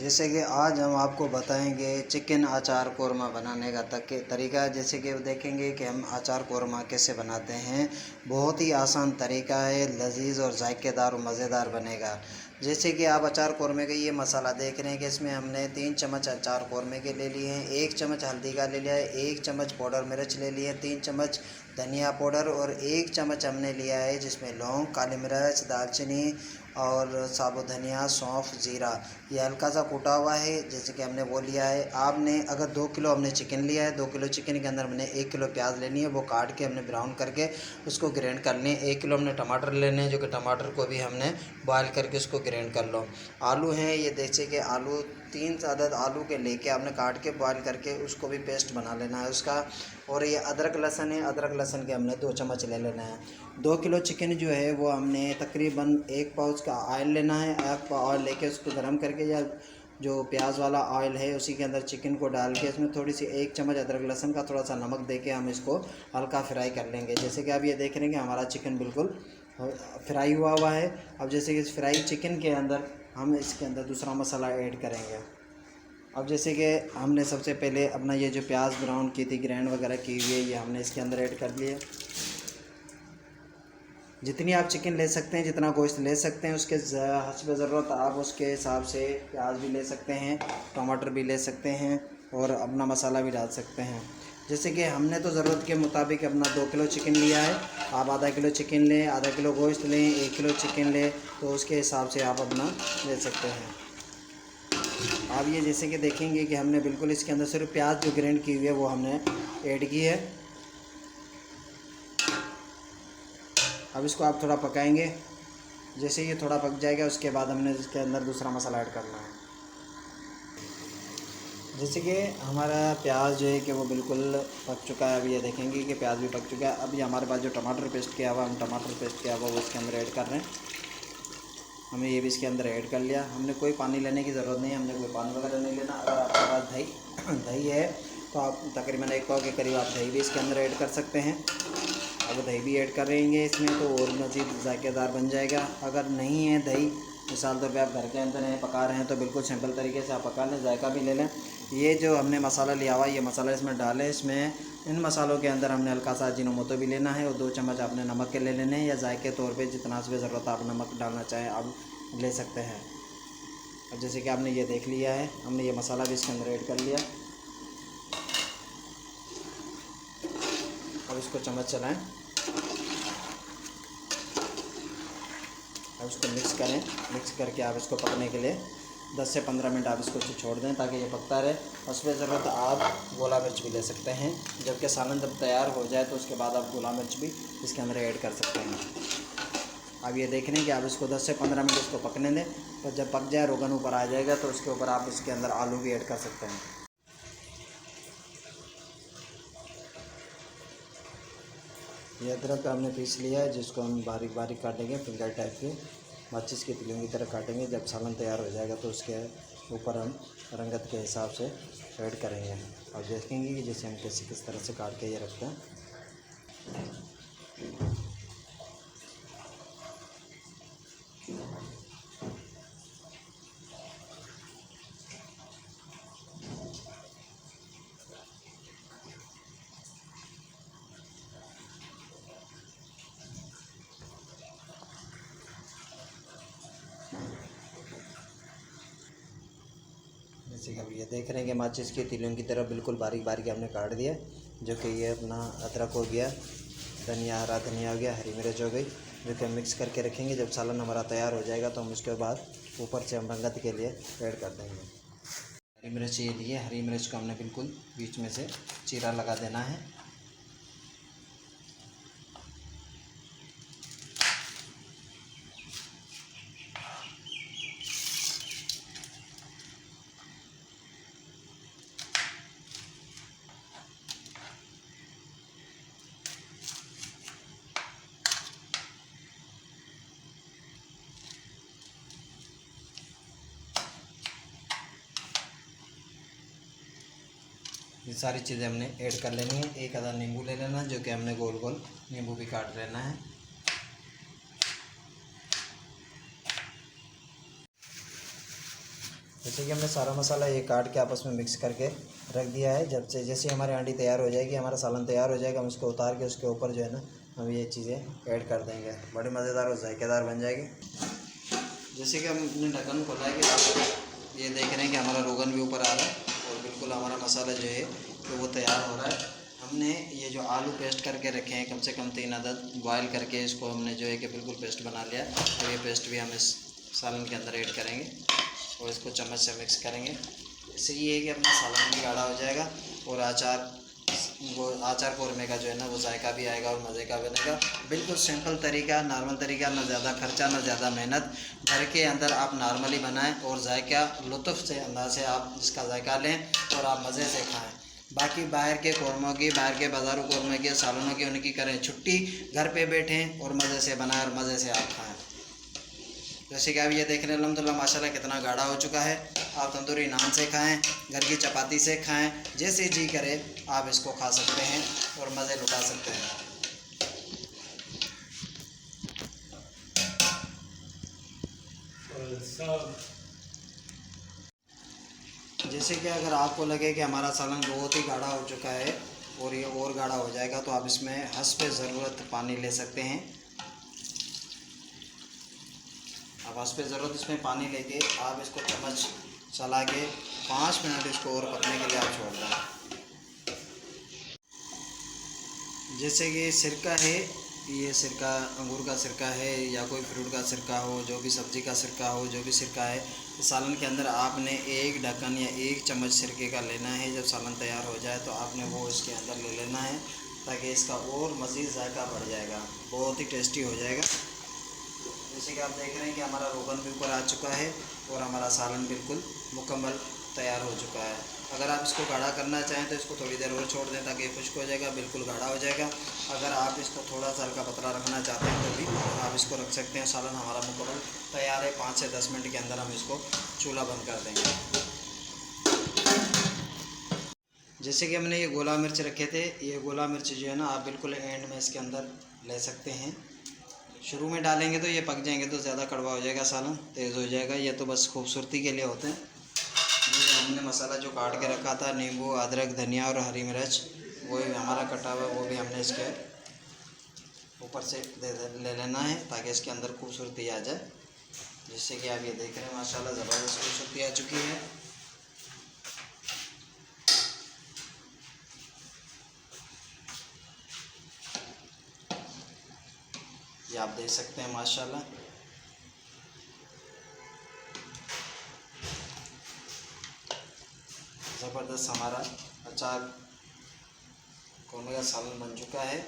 जैसे कि आज हम आपको बताएंगे चिकन अचार कोरमा बनाने का तरीका। जैसे कि देखेंगे कि हम अचार कोरमा कैसे बनाते हैं। बहुत ही आसान तरीका है, लजीज और जायकेदार और मज़ेदार बनेगा। जैसे कि आप अचार कोरमे का ये मसाला देख रहे हैं कि इसमें हमने 3 चम्मच अचार कोरमे के ले लिए हैं, 1 चम्मच हल्दी का ले लिया है, 1 चम्मच पाउडर मिर्च ले लिए, 3 चम्मच धनिया पाउडर और 1 चम्मच हमने लिया है जिसमें लौंग, काली मिर्च, दालचीनी और साबुत धनिया, सौंफ, ज़ीरा। ये हल्का सा कूटा हुआ है जैसे कि हमने वो लिया है। आपने अगर 2 किलो हमने चिकन लिया है, 2 किलो चिकन के अंदर हमने 1 किलो प्याज लेनी है, वो काट के हमने ब्राउन करके उसको ग्राइंड कर लें। 1 किलो हमने टमाटर लेने हैं जो कि टमाटर को भी हमने बॉयल करके उसको ग्राइंड कर लो। आलू हैं ये, जैसे कि आलू 3 अदद आलू के लेके आपने काट के बॉयल करके उसको भी पेस्ट बना लेना है उसका। और ये अदरक लहसुन है, अदरक लहसुन के हमने 2 चम्मच ले लेना है। 2 किलो चिकन जो है वो हमने तकरीबन 1 पाउच का ऑयल लेना है। ऑयल लेके उसको गर्म करके या जो प्याज वाला ऑयल है उसी के अंदर चिकन को डाल के इसमें थोड़ी सी 1 चम्मच अदरक लहसुन का थोड़ा सा नमक दे के हम इसको हल्का फ्राई कर लेंगे। जैसे कि आप ये देख रहे हैं कि हमारा चिकन बिल्कुल फ्राई हुआ है। अब जैसे कि इस फ्राई चिकन के अंदर हम इसके अंदर दूसरा मसाला ऐड करेंगे। अब जैसे कि हमने सबसे पहले अपना ये जो प्याज ब्राउन की थी, ग्राइंड वगैरह की हुई है, ये हमने इसके अंदर ऐड कर लिए। जितनी आप चिकन ले सकते हैं, जितना गोश्त ले सकते हैं उसके हस्ब ज़रूरत आप उसके हिसाब से प्याज भी ले सकते हैं, टमाटर भी ले सकते हैं और अपना मसाला भी डाल सकते हैं। जैसे कि हमने तो ज़रूरत के मुताबिक अपना 2 किलो चिकन लिया है। आप आधा किलो चिकन लें, आधा किलो गोश्त लें, 1 किलो चिकन लें तो उसके हिसाब से आप अपना ले सकते हैं। आप ये जैसे कि देखेंगे कि हमने बिल्कुल इसके अंदर सिर्फ प्याज जो ग्राइंड की हुई है वो हमने ऐड की है। अब इसको आप थोड़ा पकाएंगे। जैसे ये थोड़ा पक जाएगा उसके बाद हमने इसके अंदर दूसरा मसाला ऐड करना है। जैसे कि हमारा प्याज जो है कि वो बिल्कुल पक चुका है। अब ये देखेंगे कि प्याज भी पक चुका है। अब ये हमारे पास जो टमाटर पेस्ट किया हुआ, हम टमाटर पेस्ट किया हुआ वो इसके अंदर ऐड कर रहे हैं। हमने ये भी इसके अंदर ऐड कर लिया। हमने कोई पानी लेने की ज़रूरत नहीं है, हमने कोई पानी वगैरह नहीं लेना। अगर आपके पास दही है तो आप तकरीबन 1 पाव के करीब आप दही भी इसके अंदर ऐड कर सकते हैं। अब दही भी ऐड कर रहेंगे इसमें तो और मज़ीद जायकेदार बन जाएगा। अगर नहीं है दही, मिसाल तौर पे आप घर के अंदर हैं, पका रहे हैं, तो बिल्कुल सिंपल तरीके से आप पका लें, जायका भी ले लें। ये जो हमने मसाला लिया हुआ है ये मसाला इसमें डालें। इसमें इन मसालों के अंदर हमने हल्का सा अजीनोमोटो भी लेना है और 2 चम्मच आपने नमक के ले लेने हैं, या जायके तौर पे जितना भी ज़रूरत आप नमक डालना चाहें आप ले सकते हैं। अब जैसे कि आपने ये देख लिया है, हमने ये मसाला भी इसके अंदर ऐड कर लिया। अब इसको चम्मच चलाएं, अब इसको मिक्स करें। मिक्स करके आप इसको पकने के लिए 10 से 15 मिनट आप इसको छोड़ दें ताकि ये पकता रहे। उसमें ज़रूरत आप गोला मिर्च भी ले सकते हैं। जबकि सालन जब तैयार हो जाए तो उसके बाद आप गोला मिर्च भी इसके अंदर ऐड कर सकते हैं। अब ये देख रहे हैं कि आप इसको 10 से 15 मिनट इसको पकने दें। तो जब पक जाए, रोगन ऊपर आ जाएगा, तो उसके ऊपर आप इसके अंदर आलू भी ऐड कर सकते हैं। ये अदरक हमने पीस लिया है जिसको हम बारीक बारीक काटेंगे, फिंगर टाइप के, माचिस की तिलियों की तरह काटेंगे। जब सालन तैयार हो जाएगा तो उसके ऊपर हम रंगत के हिसाब से ऐड करेंगे। और देखेंगे कि जैसे हम किस तरह से काट के ये रखते हैं। जैसे कि अब ये देख रहे हैं कि माचिस की तिलियों की तरह बिल्कुल बारीक बारीक हमने काट दिया, जो कि ये अपना अदरक हो गया, धनिया, हरा धनिया हो गया, हरी मिर्च हो गई, जो कि हम मिक्स करके रखेंगे। जब सालन हमारा तैयार हो जाएगा तो हम उसके बाद ऊपर से हम रंगत के लिए ऐड कर देंगे। हरी मिर्च ये लिए, हरी मिर्च को हमने बिल्कुल बीच में से चीरा लगा देना है। ये सारी चीज़ें हमने ऐड कर लेनी है। एक आधा नींबू ले लेना, जो कि हमने गोल गोल नींबू भी काट लेना है। जैसे कि हमने सारा मसाला ये काट के आपस में मिक्स करके रख दिया है। जैसे हमारी हांडी तैयार हो जाएगी, हमारा सालन तैयार हो जाएगा, हम इसको उतार के उसके ऊपर जो है ना हम ये चीज़ें ऐड कर देंगे। बड़ी मज़ेदार और जायकेदार बन जाएगी। जैसे कि हमने ढक्कन खोला है कि आप ये देख रहे हैं कि हमारा रोगन भी ऊपर आ रहा है और बिल्कुल हमारा मसाला जो है तो वो तैयार हो रहा है। हमने ये जो आलू पेस्ट करके रखे हैं कम से कम 3 अदद बॉयल करके, इसको हमने जो है कि बिल्कुल पेस्ट बना लिया। तो ये पेस्ट भी हम इस सालन के अंदर ऐड करेंगे और इसको चम्मच से मिक्स करेंगे। इससे ये है कि अपना सालन भी गाढ़ा हो जाएगा और आचार कौरमे का जो है ना वो जायका भी आएगा और मज़े का बनेगा। बिल्कुल सिंपल तरीका, नॉर्मल तरीका, ना ज़्यादा खर्चा ना ज़्यादा मेहनत। घर के अंदर आप नॉर्मली बनाएं और जायका लुत्फ़ से अंदाज से आप इसका जायका लें और आप मज़े से खाएं। बाकी बाहर के कौरमों की, बाहर के बाज़ारू कौरमे के, सालनों की, उनकी करें छुट्टी, घर पे बैठें और मज़े से बनाएं और मज़े से आप खाएं। जैसे कि आप ये देख रहे हैं अल्हम्दुलिल्लाह माशाल्लाह कितना गाढ़ा हो चुका है। आप तंदूरी नान से खाएं, घर की चपाती से खाएं, जैसे जी करे आप इसको खा सकते हैं और मज़े लुटा सकते हैं। जैसे कि अगर आपको लगे कि हमारा सालन बहुत ही गाढ़ा हो चुका है और ये और गाढ़ा हो जाएगा तो आप इसमें हस्बे ज़रूरत पानी ले सकते हैं। अब हस्बे ज़रूरत इसमें पानी लेके आप इसको चम्मच चला के 5 मिनट इसको और पकने के लिए आप छोड़ दें। जैसे कि सिरका है, ये सिरका अंगूर का सिरका है या कोई फ्रूट का सिरका हो, जो भी सब्ज़ी का सिरका हो, जो भी सिरका है, तो सालन के अंदर आपने एक ढक्कन या 1 चम्मच सिरके का लेना है। जब सालन तैयार हो जाए तो आपने वो इसके अंदर ले लेना है ताकि इसका और मज़ीद जायका बढ़ जाएगा, बहुत ही टेस्टी हो जाएगा। जैसे कि आप देख रहे हैं कि हमारा रोगन भी ऊपर आ चुका है और हमारा सालन बिल्कुल मुकम्मल तैयार हो चुका है। अगर आप इसको गाढ़ा करना चाहें तो इसको थोड़ी देर और छोड़ दें ताकि खुश्क हो जाएगा, बिल्कुल गाढ़ा हो जाएगा। अगर आप इसको थोड़ा सा हल्का पतला रखना चाहते हैं तो भी आप इसको रख सकते हैं। सालन हमारा मुकम्मल तैयार है। 5 से 10 मिनट के अंदर हम इसको चूल्हा बंद कर देंगे। जैसे कि हमने ये गोला मिर्च रखे थे, ये गोला मिर्च जो है ना आप बिल्कुल एंड में इसके अंदर ले सकते हैं। शुरू में डालेंगे तो ये पक जाएंगे तो ज़्यादा कड़वा हो जाएगा, सालन तेज़ हो जाएगा। ये तो बस खूबसूरती के लिए होते हैं। हमने मसाला जो काट के रखा था, नींबू, अदरक, धनिया और हरी मिर्च, वो भी हमारा कटा हुआ, वो भी हमने इसके ऊपर से ले लेना है ताकि इसके अंदर खूबसूरती आ जाए। जैसे कि आप ये देख रहे हैं माशाल्लाह ज़बरदस्त खूबसूरती आ चुकी है। ये आप देख सकते हैं माशाल्लाह। ज़बरदस्त हमारा अचार कौरमे का सालन बन चुका है।